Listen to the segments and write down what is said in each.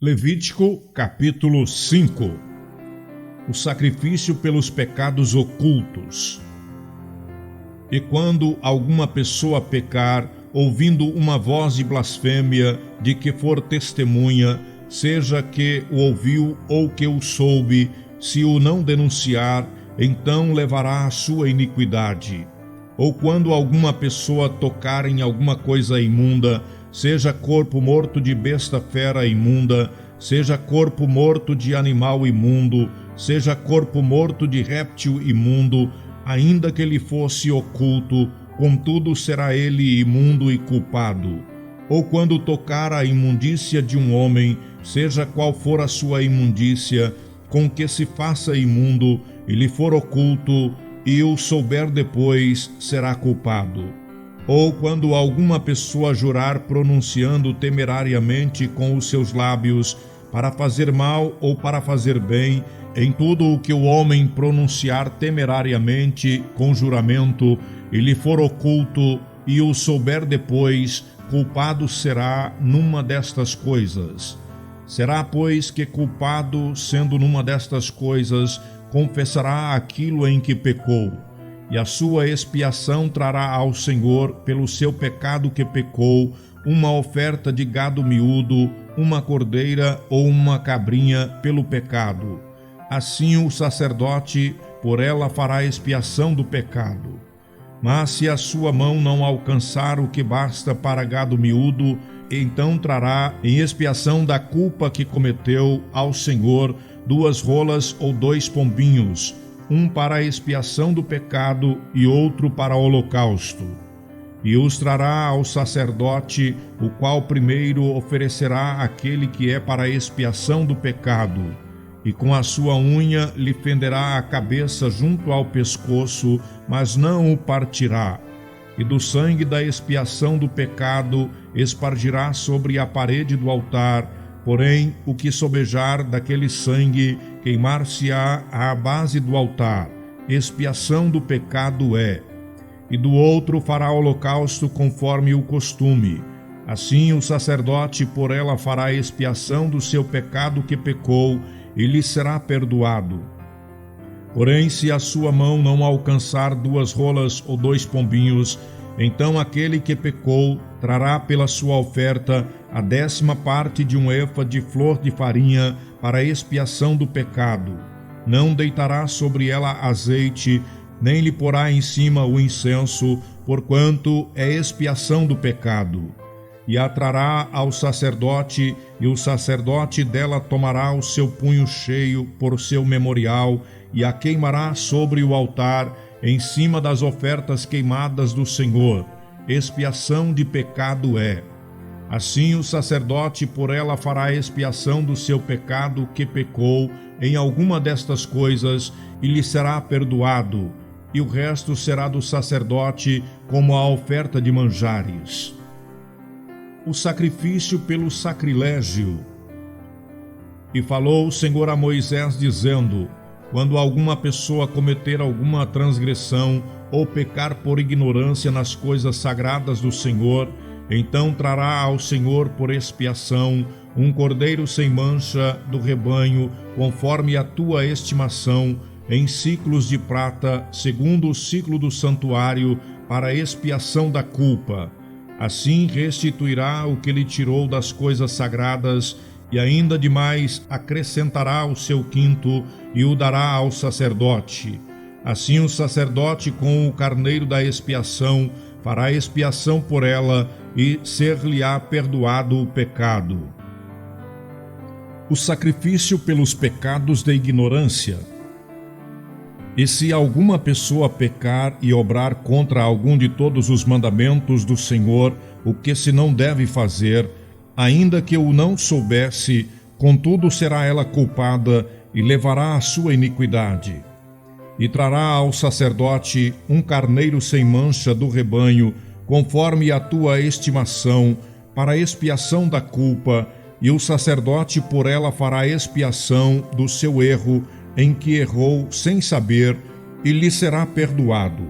Levítico, capítulo 5. O sacrifício pelos pecados ocultos. E quando alguma pessoa pecar, ouvindo uma voz de blasfêmia de que for testemunha, seja que o ouviu ou que o soube, se o não denunciar, então levará a sua iniquidade. Ou quando alguma pessoa tocar em alguma coisa imunda, seja corpo morto de besta fera imunda, seja corpo morto de animal imundo, seja corpo morto de réptil imundo, ainda que ele fosse oculto, contudo será ele imundo e culpado. Ou quando tocar a imundícia de um homem, seja qual for a sua imundícia, com que se faça imundo, e lhe for oculto, e o souber depois, será culpado. Ou quando alguma pessoa jurar pronunciando temerariamente com os seus lábios, para fazer mal ou para fazer bem, em tudo o que o homem pronunciar temerariamente com juramento, e lhe for oculto, e o souber depois, culpado será numa destas coisas. Será, pois, que culpado, sendo numa destas coisas, confessará aquilo em que pecou, e a sua expiação trará ao Senhor, pelo seu pecado que pecou, uma oferta de gado miúdo, uma cordeira ou uma cabrinha pelo pecado. Assim o sacerdote por ela fará expiação do pecado. Mas se a sua mão não alcançar o que basta para gado miúdo, então trará em expiação da culpa que cometeu ao Senhor 2 rolas ou 2 pombinhos, um para a expiação do pecado e outro para o holocausto. E os trará ao sacerdote, o qual primeiro oferecerá aquele que é para a expiação do pecado, e com a sua unha lhe fenderá a cabeça junto ao pescoço, mas não o partirá. E do sangue da expiação do pecado espargirá sobre a parede do altar, porém o que sobejar daquele sangue queimar-se-á à base do altar, expiação do pecado é. E do outro fará holocausto conforme o costume. Assim o sacerdote por ela fará expiação do seu pecado que pecou, e lhe será perdoado. Porém, se a sua mão não alcançar 2 rolas ou 2 pombinhos, então aquele que pecou trará pela sua oferta a 10ª parte de um efa de flor de farinha para a expiação do pecado. Não deitará sobre ela azeite, nem lhe porá em cima o incenso, porquanto é expiação do pecado. E a trará ao sacerdote, e o sacerdote dela tomará o seu punho cheio por seu memorial, e a queimará sobre o altar, em cima das ofertas queimadas do Senhor. Expiação de pecado é. Assim o sacerdote por ela fará expiação do seu pecado que pecou em alguma destas coisas, e lhe será perdoado, e o resto será do sacerdote como a oferta de manjares. O sacrifício pelo sacrilégio. E falou o Senhor a Moisés, dizendo: quando alguma pessoa cometer alguma transgressão ou pecar por ignorância nas coisas sagradas do Senhor, então trará ao Senhor por expiação um cordeiro sem mancha do rebanho, conforme a tua estimação, em ciclos de prata, segundo o ciclo do santuário, para a expiação da culpa. Assim restituirá o que lhe tirou das coisas sagradas, e ainda demais acrescentará o seu quinto, e o dará ao sacerdote. Assim o sacerdote com o carneiro da expiação fará expiação por ela, e ser-lhe-á perdoado o pecado. O sacrifício pelos pecados da ignorância. E se alguma pessoa pecar e obrar contra algum de todos os mandamentos do Senhor, o que se não deve fazer, ainda que o não soubesse, contudo será ela culpada e levará a sua iniquidade. E trará ao sacerdote um carneiro sem mancha do rebanho, conforme a tua estimação, para a expiação da culpa, e o sacerdote por ela fará expiação do seu erro, em que errou sem saber, e lhe será perdoado.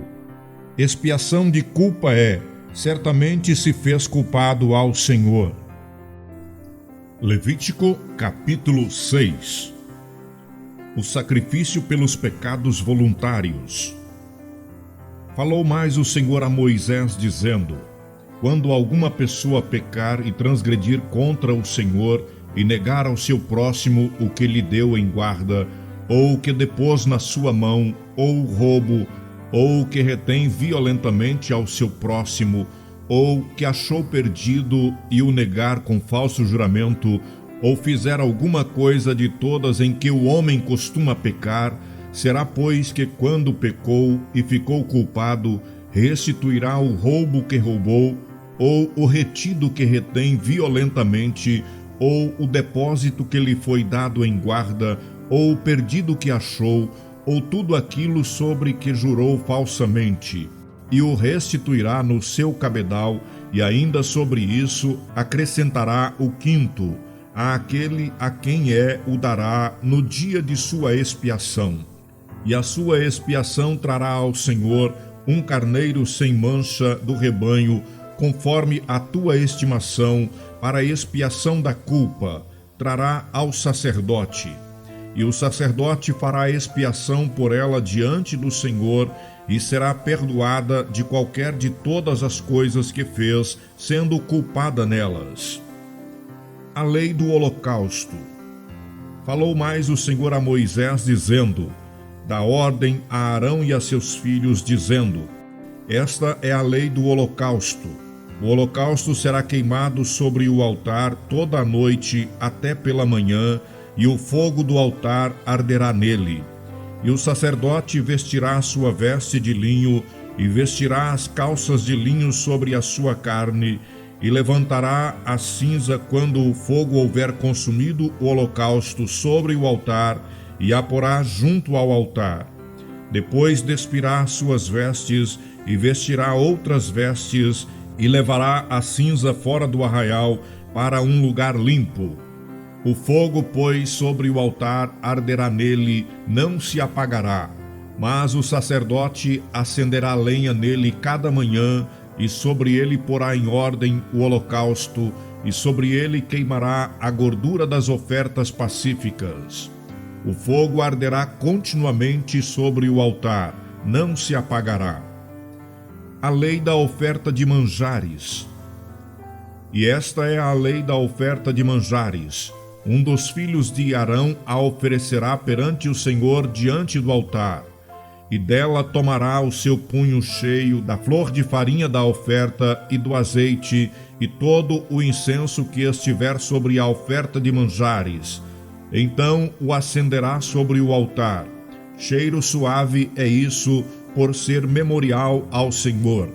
Expiação de culpa é: certamente se fez culpado ao Senhor. Levítico capítulo 6. O sacrifício pelos pecados voluntários. Falou mais o Senhor a Moisés, dizendo: quando alguma pessoa pecar e transgredir contra o Senhor e negar ao seu próximo o que lhe deu em guarda, ou o que depôs na sua mão, ou roubo, ou o que retém violentamente ao seu próximo, ou que achou perdido e o negar com falso juramento, ou fizer alguma coisa de todas em que o homem costuma pecar, será, pois, que quando pecou e ficou culpado, restituirá o roubo que roubou, ou o retido que retém violentamente, ou o depósito que lhe foi dado em guarda, ou o perdido que achou, ou tudo aquilo sobre que jurou falsamente, e o restituirá no seu cabedal, e ainda sobre isso acrescentará o quinto, àquele a quem o dará no dia de sua expiação. E a sua expiação trará ao Senhor um carneiro sem mancha do rebanho, conforme a tua estimação, para a expiação da culpa, trará ao sacerdote. E o sacerdote fará expiação por ela diante do Senhor, e será perdoada de qualquer de todas as coisas que fez, sendo culpada nelas. A lei do holocausto. Falou mais o Senhor a Moisés, dizendo: dá ordem a Arão e a seus filhos, dizendo: esta é a lei do holocausto. O holocausto será queimado sobre o altar toda a noite até pela manhã, e o fogo do altar arderá nele. E o sacerdote vestirá a sua veste de linho, e vestirá as calças de linho sobre a sua carne, e levantará a cinza quando o fogo houver consumido o holocausto sobre o altar, e a porá junto ao altar. Depois despirá suas vestes, e vestirá outras vestes, e levará a cinza fora do arraial para um lugar limpo. O fogo, pois, sobre o altar arderá nele, não se apagará, mas o sacerdote acenderá lenha nele cada manhã, e sobre ele porá em ordem o holocausto, e sobre ele queimará a gordura das ofertas pacíficas. O fogo arderá continuamente sobre o altar, não se apagará. A lei da oferta de manjares. E esta é a lei da oferta de manjares. Um dos filhos de Arão a oferecerá perante o Senhor diante do altar, e dela tomará o seu punho cheio da flor de farinha da oferta e do azeite, e todo o incenso que estiver sobre a oferta de manjares. Então o acenderá sobre o altar. Cheiro suave é isso, por ser memorial ao Senhor.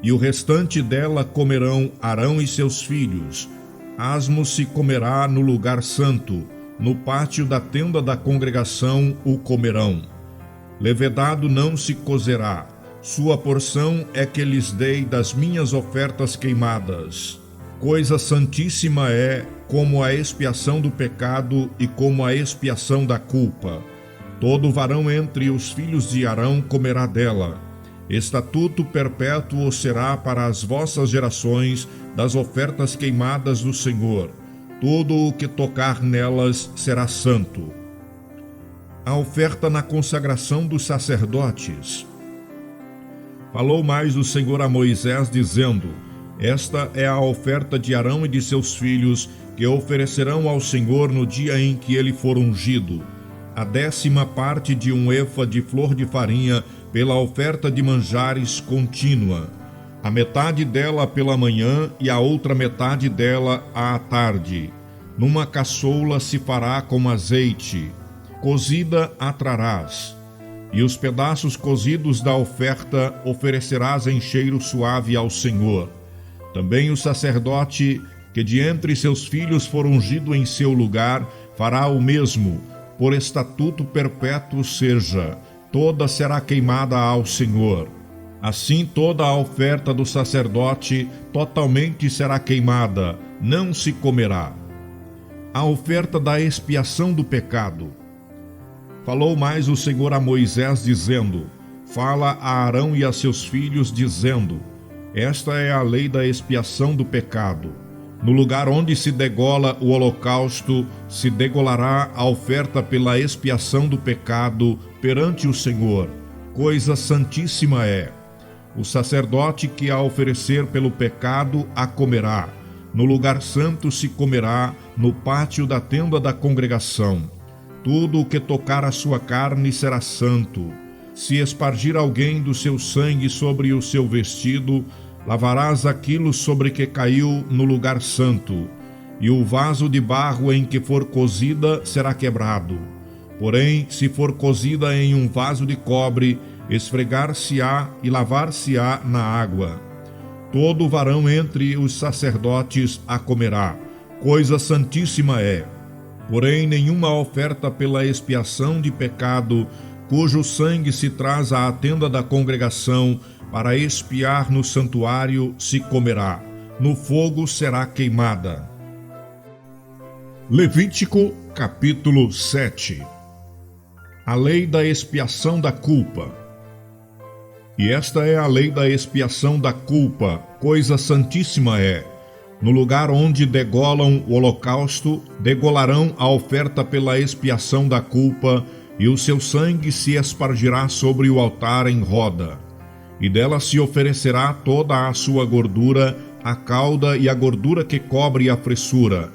E o restante dela comerão Arão e seus filhos. Asmo se comerá no lugar santo, no pátio da tenda da congregação o comerão. Levedado não se cozerá, sua porção é que lhes dei das minhas ofertas queimadas. Coisa santíssima é, como a expiação do pecado e como a expiação da culpa. Todo varão entre os filhos de Arão comerá dela. Estatuto perpétuo será para as vossas gerações das ofertas queimadas do Senhor. Tudo o que tocar nelas será santo. A oferta na consagração dos sacerdotes. Falou mais o Senhor a Moisés, dizendo: esta é a oferta de Arão e de seus filhos, que oferecerão ao Senhor no dia em que ele for ungido. A 10ª parte de um efa de flor de farinha pela oferta de manjares contínua, a metade dela pela manhã e a outra metade dela à tarde. Numa caçoula se fará com azeite, cozida a trarás, e os pedaços cozidos da oferta oferecerás em cheiro suave ao Senhor. Também o sacerdote, que de entre seus filhos for ungido em seu lugar, fará o mesmo, por estatuto perpétuo seja, toda será queimada ao Senhor. Assim toda a oferta do sacerdote totalmente será queimada, não se comerá. A oferta da expiação do pecado. Falou mais o Senhor a Moisés, dizendo: fala a Arão e a seus filhos, dizendo: esta é a lei da expiação do pecado. No lugar onde se degola o holocausto, se degolará a oferta pela expiação do pecado perante o Senhor. Coisa santíssima é. O sacerdote que a oferecer pelo pecado a comerá. No lugar santo se comerá, no pátio da tenda da congregação. Tudo o que tocar a sua carne será santo. Se espargir alguém do seu sangue sobre o seu vestido, lavarás aquilo sobre que caiu no lugar santo, e o vaso de barro em que for cozida será quebrado. Porém, se for cozida em um vaso de cobre, esfregar-se-á e lavar-se-á na água. Todo varão entre os sacerdotes a comerá. Coisa santíssima é. Porém, nenhuma oferta pela expiação de pecado, cujo sangue se traz à tenda da congregação para expiar no santuário, se comerá. No fogo será queimada. Levítico, capítulo 7. A lei da expiação da culpa. E esta é a lei da expiação da culpa, coisa santíssima é. No lugar onde degolam o holocausto, degolarão a oferta pela expiação da culpa, e o seu sangue se espargirá sobre o altar em roda. E dela se oferecerá toda a sua gordura, a cauda e a gordura que cobre a fressura.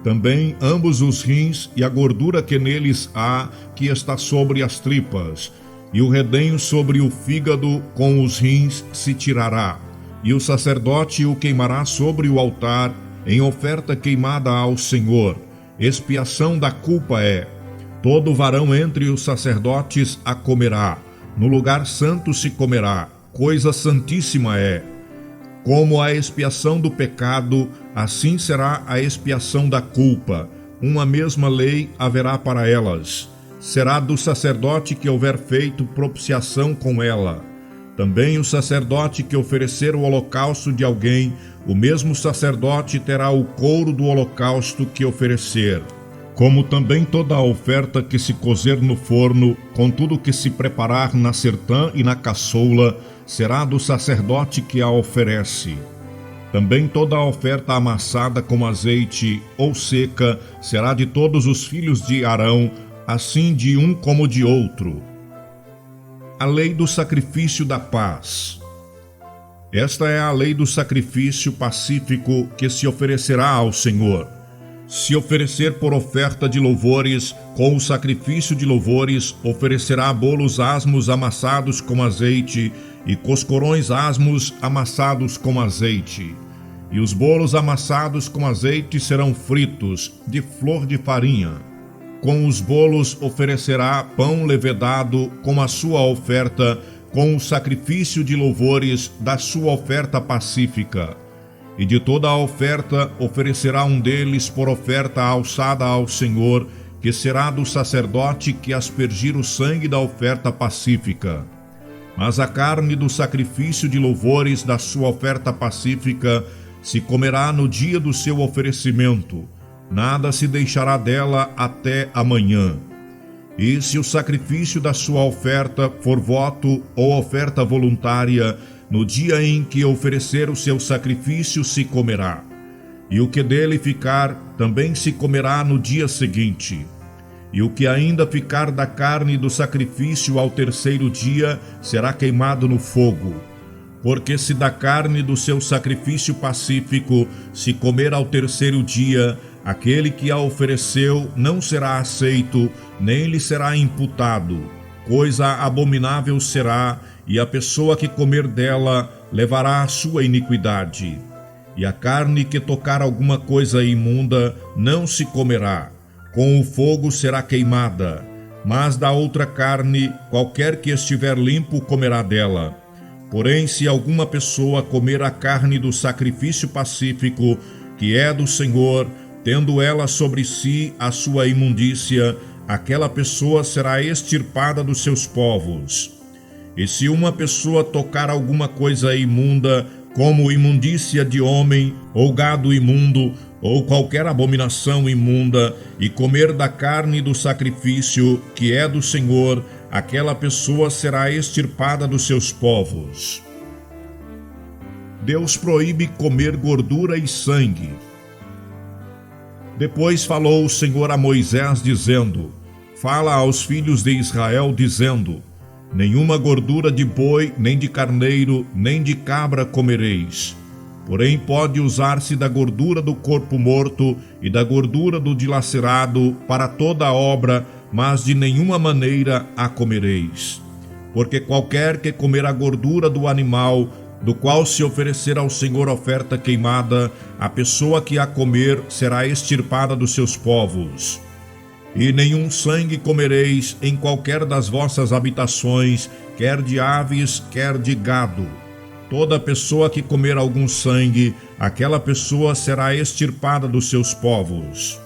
Também ambos os rins e a gordura que neles há, que está sobre as tripas. E o redenho sobre o fígado com os rins se tirará. E o sacerdote o queimará sobre o altar, em oferta queimada ao Senhor. Expiação da culpa é. Todo varão entre os sacerdotes a comerá. No lugar santo se comerá. Coisa santíssima é. Como a expiação do pecado, assim será a expiação da culpa. Uma mesma lei haverá para elas. Será do sacerdote que houver feito propiciação com ela. Também o sacerdote que oferecer o holocausto de alguém, o mesmo sacerdote terá o couro do holocausto que oferecer. Como também toda a oferta que se cozer no forno, com tudo que se preparar na sertã e na caçoula, será do sacerdote que a oferece. Também toda a oferta amassada com azeite ou seca será de todos os filhos de Arão, assim de um como de outro. A lei do sacrifício da paz. Esta é a lei do sacrifício pacífico que se oferecerá ao Senhor. Se oferecer por oferta de louvores, com o sacrifício de louvores, oferecerá bolos asmos amassados com azeite e coscorões asmos amassados com azeite. E os bolos amassados com azeite serão fritos, de flor de farinha. Com os bolos oferecerá pão levedado com a sua oferta, com o sacrifício de louvores da sua oferta pacífica. E de toda a oferta oferecerá um deles por oferta alçada ao Senhor, que será do sacerdote que aspergir o sangue da oferta pacífica. Mas a carne do sacrifício de louvores da sua oferta pacífica se comerá no dia do seu oferecimento. Nada se deixará dela até amanhã. E se o sacrifício da sua oferta for voto ou oferta voluntária, no dia em que oferecer o seu sacrifício se comerá. E o que dele ficar, também se comerá no dia seguinte. E o que ainda ficar da carne do sacrifício ao terceiro dia, será queimado no fogo. Porque se da carne do seu sacrifício pacífico se comer ao terceiro dia, aquele que a ofereceu não será aceito, nem lhe será imputado. Coisa abominável será, e a pessoa que comer dela levará a sua iniquidade. E a carne que tocar alguma coisa imunda não se comerá, com o fogo será queimada. Mas da outra carne, qualquer que estiver limpo comerá dela. Porém, se alguma pessoa comer a carne do sacrifício pacífico, que é do Senhor, tendo ela sobre si a sua imundícia, aquela pessoa será extirpada dos seus povos. E se uma pessoa tocar alguma coisa imunda, como imundícia de homem, ou gado imundo, ou qualquer abominação imunda, e comer da carne do sacrifício, que é do Senhor, aquela pessoa será extirpada dos seus povos. Deus proíbe comer gordura e sangue. Depois falou o Senhor a Moisés, dizendo: Fala aos filhos de Israel, dizendo: Nenhuma gordura de boi, nem de carneiro, nem de cabra comereis. Porém pode usar-se da gordura do corpo morto e da gordura do dilacerado para toda a obra, mas de nenhuma maneira a comereis. Porque qualquer que comer a gordura do animal, do qual se oferecer ao Senhor oferta queimada, a pessoa que a comer será extirpada dos seus povos. E nenhum sangue comereis em qualquer das vossas habitações, quer de aves, quer de gado. Toda pessoa que comer algum sangue, aquela pessoa será extirpada dos seus povos.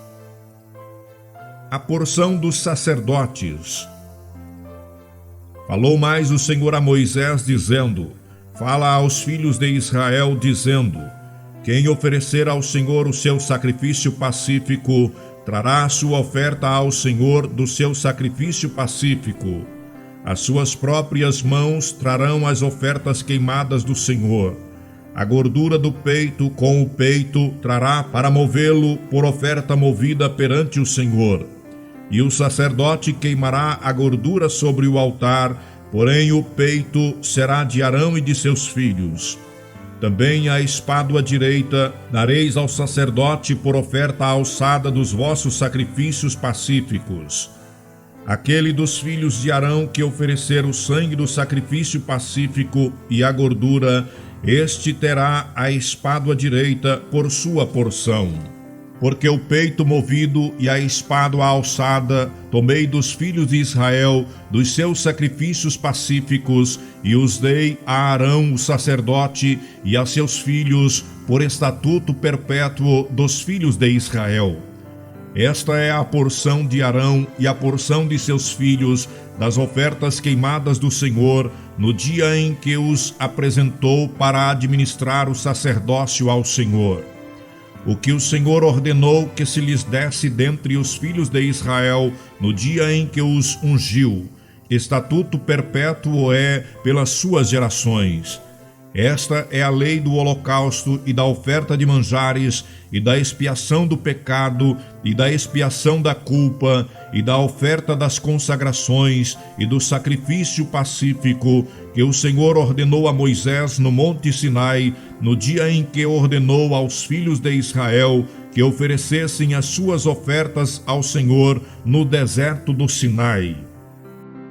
A porção dos sacerdotes. Falou mais o Senhor a Moisés, dizendo: Fala aos filhos de Israel, dizendo: Quem oferecer ao Senhor o seu sacrifício pacífico, trará a sua oferta ao Senhor do seu sacrifício pacífico. As suas próprias mãos trarão as ofertas queimadas do Senhor. A gordura do peito com o peito trará para movê-lo por oferta movida perante o Senhor. E o sacerdote queimará a gordura sobre o altar, porém o peito será de Arão e de seus filhos. Também a espádua direita dareis ao sacerdote por oferta alçada dos vossos sacrifícios pacíficos. Aquele dos filhos de Arão que oferecer o sangue do sacrifício pacífico e a gordura, este terá a espádua direita por sua porção. Porque o peito movido e a espádua alçada tomei dos filhos de Israel, dos seus sacrifícios pacíficos, e os dei a Arão, o sacerdote, e a seus filhos, por estatuto perpétuo dos filhos de Israel. Esta é a porção de Arão e a porção de seus filhos das ofertas queimadas do Senhor, no dia em que os apresentou para administrar o sacerdócio ao Senhor. O que o Senhor ordenou que se lhes desse dentre os filhos de Israel no dia em que os ungiu. Estatuto perpétuo é pelas suas gerações. Esta é a lei do holocausto e da oferta de manjares, e da expiação do pecado, e da expiação da culpa, e da oferta das consagrações, e do sacrifício pacífico, que o Senhor ordenou a Moisés no monte Sinai, no dia em que ordenou aos filhos de Israel que oferecessem as suas ofertas ao Senhor no deserto do Sinai.